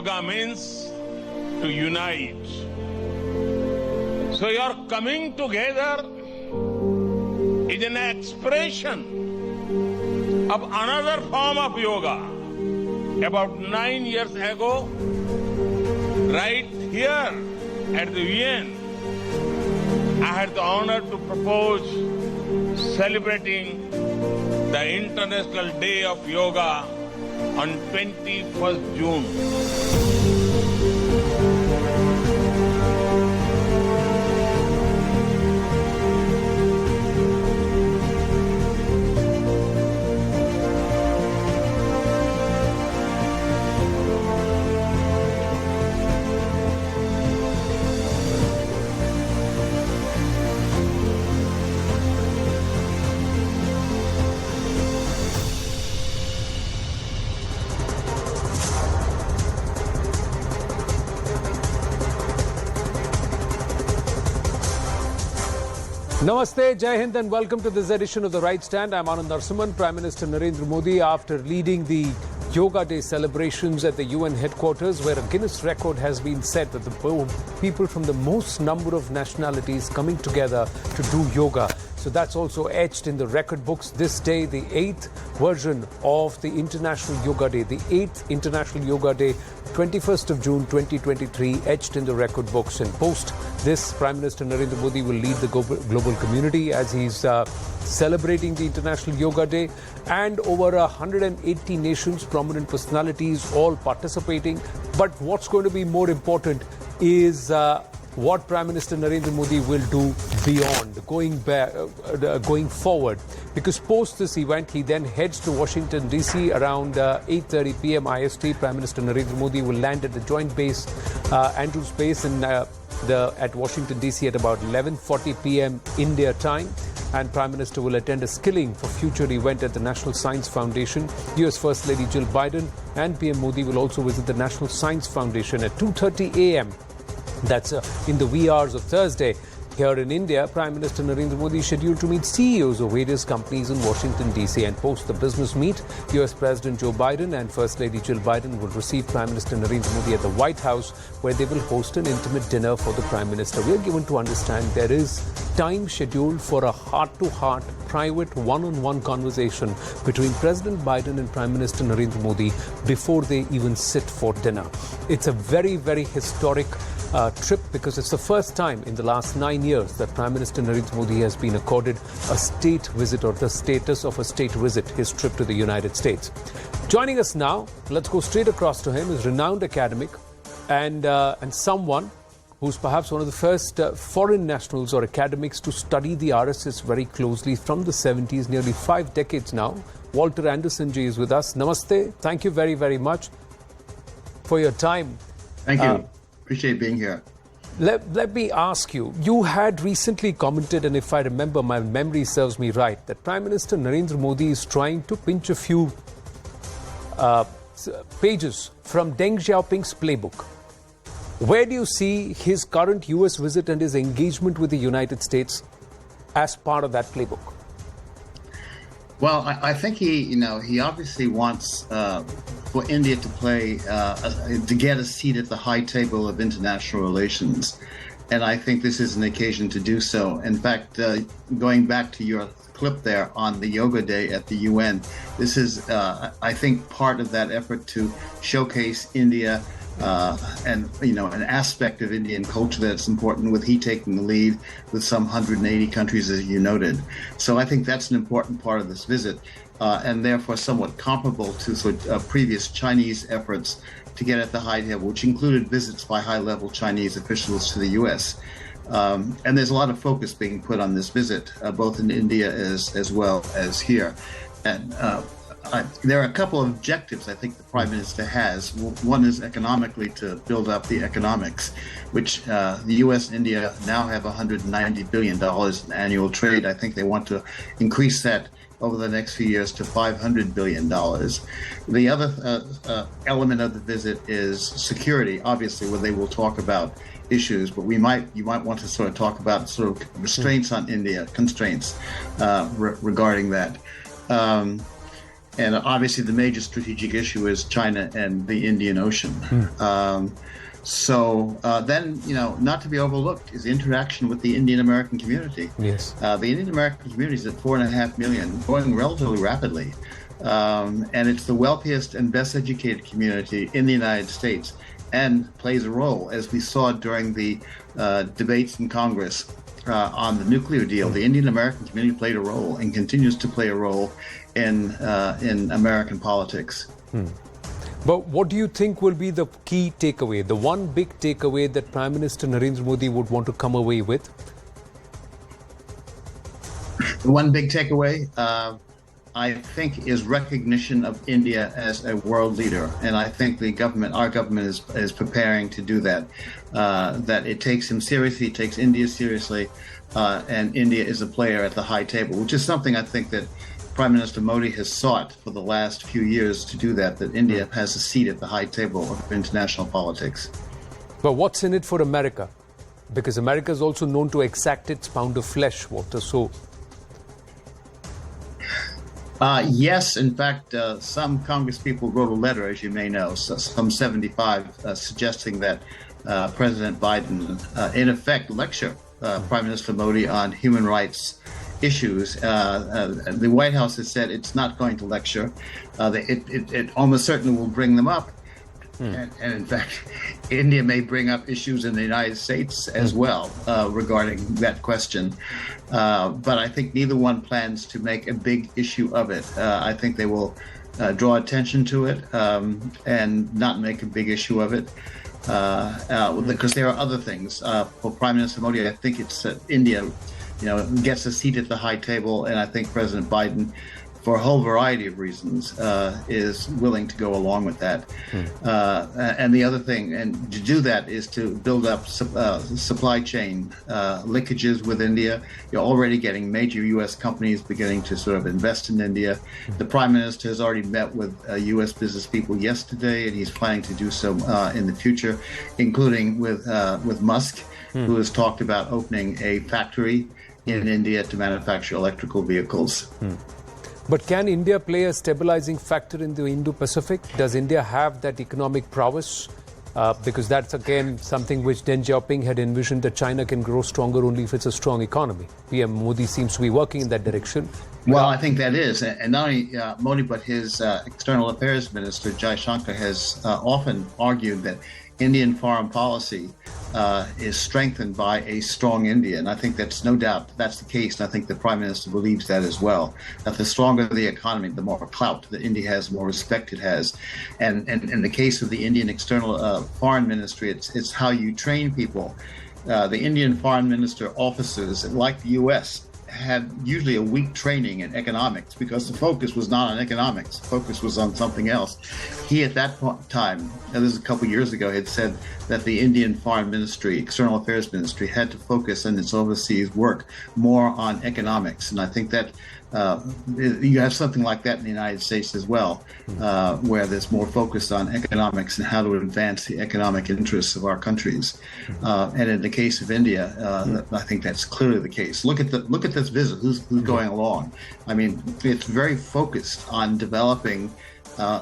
Yoga means to unite. So your coming together is an expression of another form of yoga. About 9 years ago, right here at the UN, I had the honor to propose celebrating the International Day of Yoga on 21st June. Namaste, Jai Hind and welcome to this edition of The Right Stand. I'm Anand Narasimhan. Prime Minister Narendra Modi, after leading the Yoga Day celebrations at the UN headquarters, where a Guinness record has been set with the people from the most number of nationalities coming together to do yoga. So that's also etched in the record books this day, the 8th version of the International Yoga Day, the 8th International Yoga Day, 21st of June 2023, etched in the record books. And post this, Prime Minister Narendra Modi will lead the global community as he's celebrating the International Yoga Day, and over 180 nations, prominent personalities all participating. But what's going to be more important is what Prime Minister Narendra Modi will do beyond, going forward. Because post this event, he then heads to Washington, D.C. around 8:30 p.m. IST. Prime Minister Narendra Modi will land at the Joint Base, Andrews Base at Washington, D.C. at about 11:40 p.m. India time. And Prime Minister will attend a Skilling for Future event at the National Science Foundation. US First Lady Jill Biden and PM Modi will also visit the National Science Foundation at 2:30 a.m. That's in the wee hours of Thursday. Here in India, Prime Minister Narendra Modi is scheduled to meet CEOs of various companies in Washington, D.C. And post the business meet, US President Joe Biden and First Lady Jill Biden will receive Prime Minister Narendra Modi at the White House, where they will host an intimate dinner for the Prime Minister. We are given to understand there is time scheduled for a heart-to-heart, private, one-on-one conversation between President Biden and Prime Minister Narendra Modi before they even sit for dinner. It's a very, very historic trip, because it's the first time in the last 9 years that Prime Minister Narendra Modi has been accorded a state visit, or the status of a state visit, his trip to the United States. Joining us now, let's go straight across to him, is renowned academic and someone who's perhaps one of the first foreign nationals or academics to study the RSS very closely from the 70s, nearly 5 decades now. Walter Anderson ji is with us. Namaste. Thank you very, very much for your time. Thank you. Appreciate being here. Let me ask you, you had recently commented, and if I remember, my memory serves me right, that Prime Minister Narendra Modi is trying to pinch a few pages from Deng Xiaoping's playbook. Where do you see his current US visit and his engagement with the United States as part of that playbook? Well, I think he obviously wants for India to play, to get a seat at the high table of international relations. And I think this is an occasion to do so. In fact, going back to your clip there on the Yoga Day at the UN, this is, I think, part of that effort to showcase India and an aspect of Indian culture that's important, with he taking the lead with some 180 countries, as you noted. So I think that's an important part of this visit, and therefore somewhat comparable to previous Chinese efforts to get at the high table, which included visits by high-level Chinese officials to the U.S. And there's a lot of focus being put on this visit, both in India as well as here. And there are a couple of objectives I think the Prime Minister has. One is economically, to build up the economics, which the U.S. and India now have $190 billion in annual trade. I think they want to increase that over the next few years to $500 billion. The other element of the visit is security, obviously, where they will talk about issues, but you might want to sort of talk about sort of restraints on India, constraints regarding that. And obviously, the major strategic issue is China and the Indian Ocean. Then, not to be overlooked is interaction with the Indian American community. Yes. The Indian American community is at 4.5 million, growing relatively rapidly. And it's the wealthiest and best educated community in the United States and plays a role, as we saw during the debates in Congress on the nuclear deal. The Indian American community played a role and continues to play a role in American politics. But what do you think will be the key takeaway, the one big takeaway that Prime Minister Narendra Modi would want to come away with? One big takeaway, I think, is recognition of India as a world leader. And I think our government is preparing to do that, that it takes him seriously, it takes India seriously, and India is a player at the high table, which is something I think that Prime Minister Modi has sought for the last few years to do that India has a seat at the high table of international politics. But what's in it for America? Because America is also known to exact its pound of flesh, Walter. So, yes, in fact, some Congress people wrote a letter, as you may know, some 75, suggesting that President Biden, in effect, lecture Prime Minister Modi on human rights issues. The White House has said it's not going to lecture. It almost certainly will bring them up. And in fact, India may bring up issues in the United States as well regarding that question. But I think neither one plans to make a big issue of it. I think they will draw attention to it and not make a big issue of it. Because there are other things. For Prime Minister Modi, I think it's India gets a seat at the high table, and I think President Biden, for a whole variety of reasons, is willing to go along with that. And the other thing, and to do that, is to build up supply chain linkages with India. You're already getting major U.S. companies beginning to sort of invest in India. The Prime Minister has already met with U.S. business people yesterday, and he's planning to do so in the future, including with Musk, who has talked about opening a factory in India to manufacture electrical vehicles. But can India play a stabilizing factor in the Indo-Pacific? Does India have that economic prowess? Because that's, again, something which Deng Xiaoping had envisioned, that China can grow stronger only if it's a strong economy. PM Modi seems to be working in that direction. Well, I think that is. And not only Modi, but his External Affairs Minister, Jai Shankar, has often argued that Indian foreign policy is strengthened by a strong India. And I think that's no doubt that's the case. And I think the Prime Minister believes that as well, that the stronger the economy, the more clout that India has, the more respect it has. And in the case of the Indian External Foreign Ministry, it's how you train people. The Indian foreign minister officers, like the U.S., had usually a weak training in economics because the focus was not on economics. The focus was on something else. He, at that time, this is a couple of years ago, had said that the Indian Foreign Ministry, External Affairs Ministry, had to focus in its overseas work more on economics. And I think that you have something like that in the United States as well, where there's more focus on economics and how to advance the economic interests of our countries. And in the case of India, I think that's clearly the case. Look at this visit. Who's going along? I mean, it's very focused on developing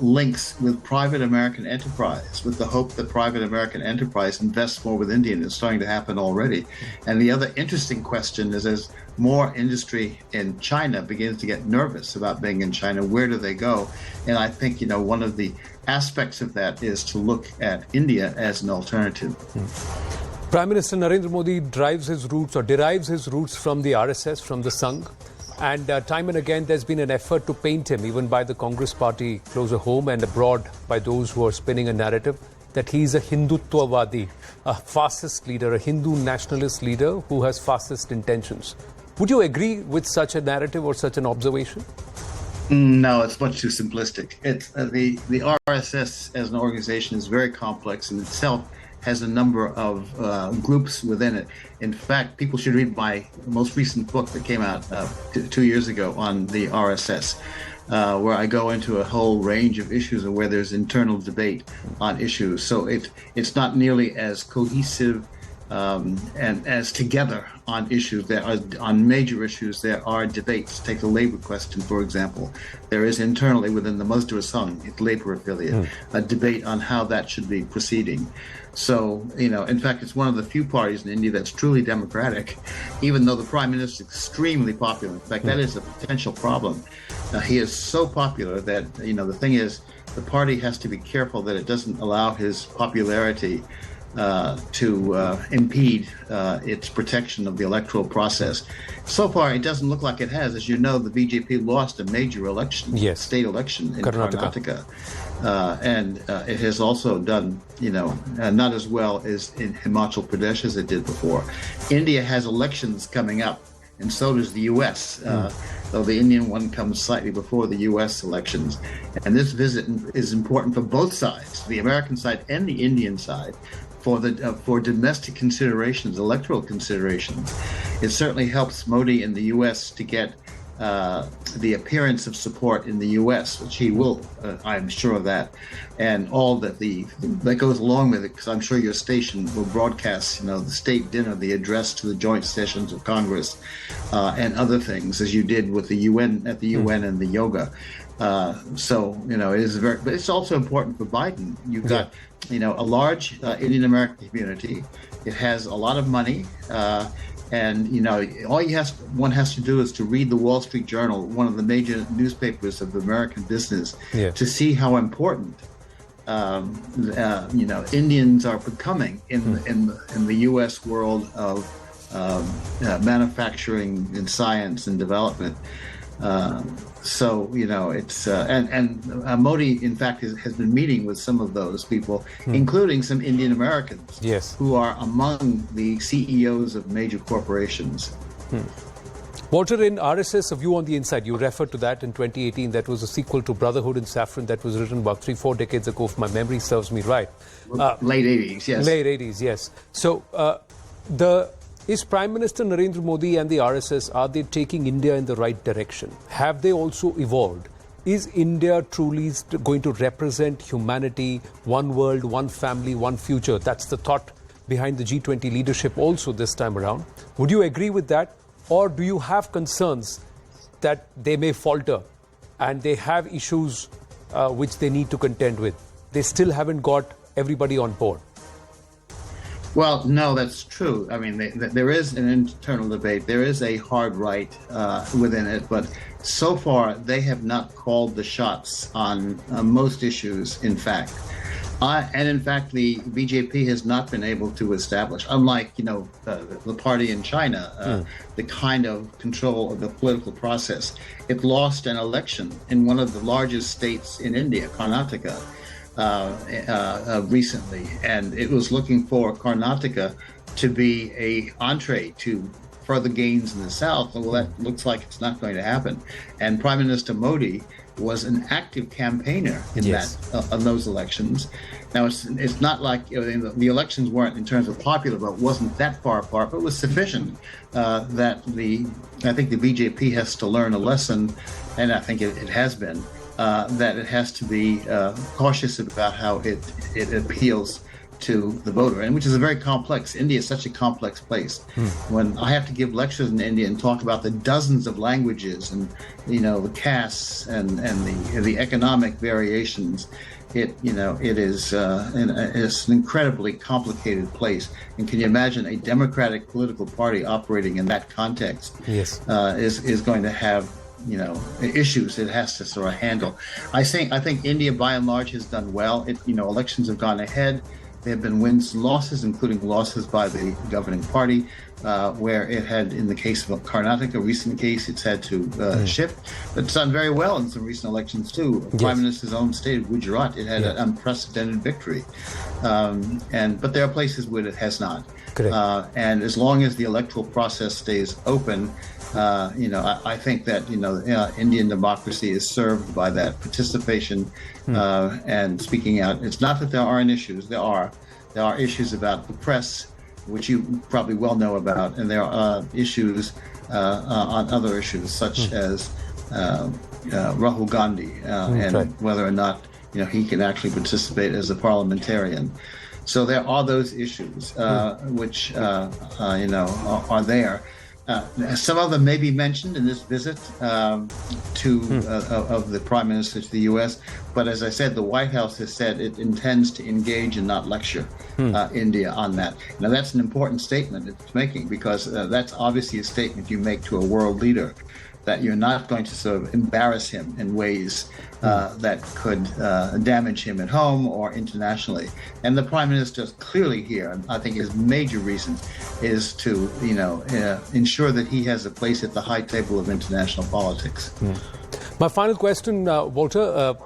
links with private American enterprise, with the hope that private American enterprise invests more with India, and it's starting to happen already. And the other interesting question is, as more industry in China begins to get nervous about being in China, where do they go? And I think, one of the aspects of that is to look at India as an alternative. Prime Minister Narendra Modi derives his roots from the RSS, from the Sangh. And time and again, there's been an effort to paint him, even by the Congress party closer home and abroad, by those who are spinning a narrative that he's a Hindutvavadi, a fascist leader, a Hindu nationalist leader who has fascist intentions. Would you agree with such a narrative or such an observation? No, it's much too simplistic. It's the RSS as an organization is very complex in itself, has a number of groups within it. In fact, people should read my most recent book that came out 2 years ago on the RSS, where I go into a whole range of issues and where there's internal debate on issues. So it's not nearly as cohesive and as together on issues on major issues, there are debates. Take the labor question, for example. There is internally within the Mazdoor Sangh, its labor affiliate, a debate on how that should be proceeding. So, in fact, it's one of the few parties in India that's truly democratic, even though the Prime Minister is extremely popular. In fact, that is a potential problem. He is so popular that, the thing is, the party has to be careful that it doesn't allow his popularity to impede its protection of the electoral process. So far, it doesn't look like it has. As you know, the BJP lost a major election, state election in Karnataka. And it has also done, not as well as in Himachal Pradesh as it did before. India has elections coming up, and so does the U.S., though the Indian one comes slightly before the U.S. elections. And this visit is important for both sides, the American side and the Indian side, for domestic considerations, electoral considerations. It certainly helps Modi in the U.S. to get the appearance of support in the U.S., which he will, I'm sure of that, and all that goes along with it, because I'm sure your station will broadcast, the state dinner, the address to the joint sessions of Congress, and other things, as you did with the UN at the UN and the yoga. So it is but it's also important for Biden. You've got a large Indian American community. It has a lot of money. And, all one has to do is to read the Wall Street Journal, one of the major newspapers of American business, to see how important, Indians are becoming in the U.S. world of manufacturing and science and development. So, it's and Modi, in fact, has been meeting with some of those people, including some Indian Americans who are among the CEOs of major corporations. Walter, in RSS, A View on the Inside, you referred to that in 2018. That was a sequel to Brotherhood in Saffron that was written about 3-4 decades ago, if my memory serves me right. Late 80s, yes. Late 80s, yes. So is Prime Minister Narendra Modi and the RSS, are they taking India in the right direction? Have they also evolved? Is India truly going to represent humanity, one world, one family, one future? That's the thought behind the G20 leadership also this time around. Would you agree with that? Or do you have concerns that they may falter and they have issues which they need to contend with? They still haven't got everybody on board. Well, no, that's true. I mean, there is an internal debate. There is a hard right within it, but so far they have not called the shots on most issues, in fact. And in fact, the BJP has not been able to establish, unlike, the party in China, the kind of control of the political process. It lost an election in one of the largest states in India, Karnataka, recently, and it was looking for Karnataka to be a entree to further gains in the south. Well, that looks like it's not going to happen. And Prime Minister Modi was an active campaigner in those elections. Now, it's not like the elections weren't, in terms of popular vote, wasn't that far apart, but it was sufficient that I think the BJP has to learn a lesson, and I think it has been. That it has to be cautious about how it appeals to the voter, and which is a very complex. India is such a complex place. When I have to give lectures in India and talk about the dozens of languages and the castes and the economic variations, it's an incredibly complicated place. And can you imagine a democratic political party operating in that context? Yes, is going to have issues it has to sort of handle. I think India, by and large, has done well. Elections have gone ahead. There have been wins and losses, including losses by the governing party, where it had, in the case of Karnataka, a recent case, it's had to shift. But it's done very well in some recent elections, too. Yes. Prime Minister's own state of Gujarat, it had an unprecedented victory. But there are places where it has not. And as long as the electoral process stays open, I think that Indian democracy is served by that participation and speaking out. It's not that there aren't issues. There are issues about the press, which you probably well know about, and there are issues on other issues such as Rahul Gandhi and whether or not he can actually participate as a parliamentarian. So there are those issues which are there. Some of them may be mentioned in this visit of the Prime Minister to the U.S., but as I said, the White House has said it intends to engage and not lecture India on that. Now, that's an important statement it's making, because that's obviously a statement you make to a world leader, that you're not going to sort of embarrass him in ways that could damage him at home or internationally. And the Prime Minister is clearly here. I think his major reason is to, ensure that he has a place at the high table of international politics. My final question, Walter.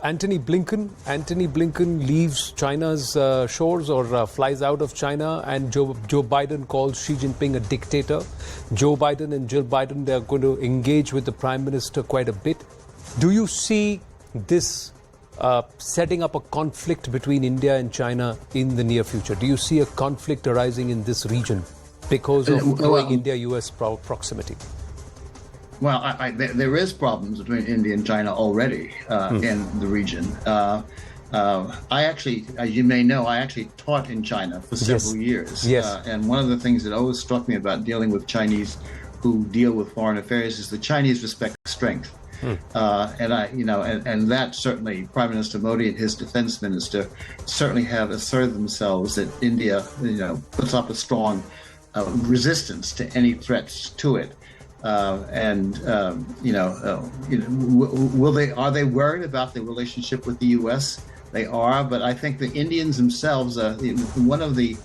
Antony Blinken leaves China's shores or flies out of China, and Joe Biden calls Xi Jinping a dictator. Joe Biden and Jill Biden, they're going to engage with the Prime Minister quite a bit. Do you see this setting up a conflict between India and China in the near future? Do you see a conflict arising in this region because of growing India-US proximity? Well, there is problems between India and China already in the region. I actually, as you may know, I actually taught in China for several years. Yes. And one of the things that always struck me about dealing with Chinese who deal with foreign affairs is the Chinese respect strength. And that certainly, Prime Minister Modi and his defense minister certainly have asserted themselves that India, puts up a strong resistance to any threats to it. Are they worried about the relationship with the U.S.? They are, but I think the Indians themselves, one of the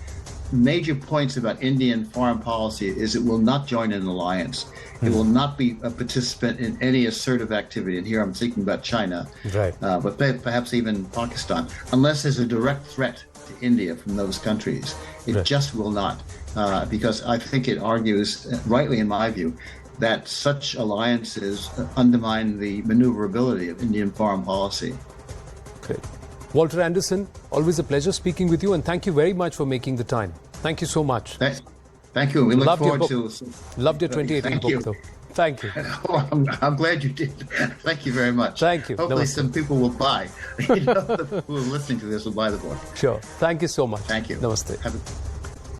major points about Indian foreign policy is it will not join an alliance. It will not be a participant in any assertive activity. And here I'm thinking about China, but perhaps even Pakistan, unless there's a direct threat to India from those countries. It just will not, because I think it argues, rightly in my view, that such alliances undermine the maneuverability of Indian foreign policy. Great. Walter Anderson, always a pleasure speaking with you, and thank you very much for making the time. Thank you so much. Thank you. We look forward to... Loved your 2018 book, though. Thank you. I'm glad you did. Thank you very much. Thank you. Hopefully some people will buy. The people who are listening to this will buy the book. Sure. Thank you so much. Thank you. Namaste.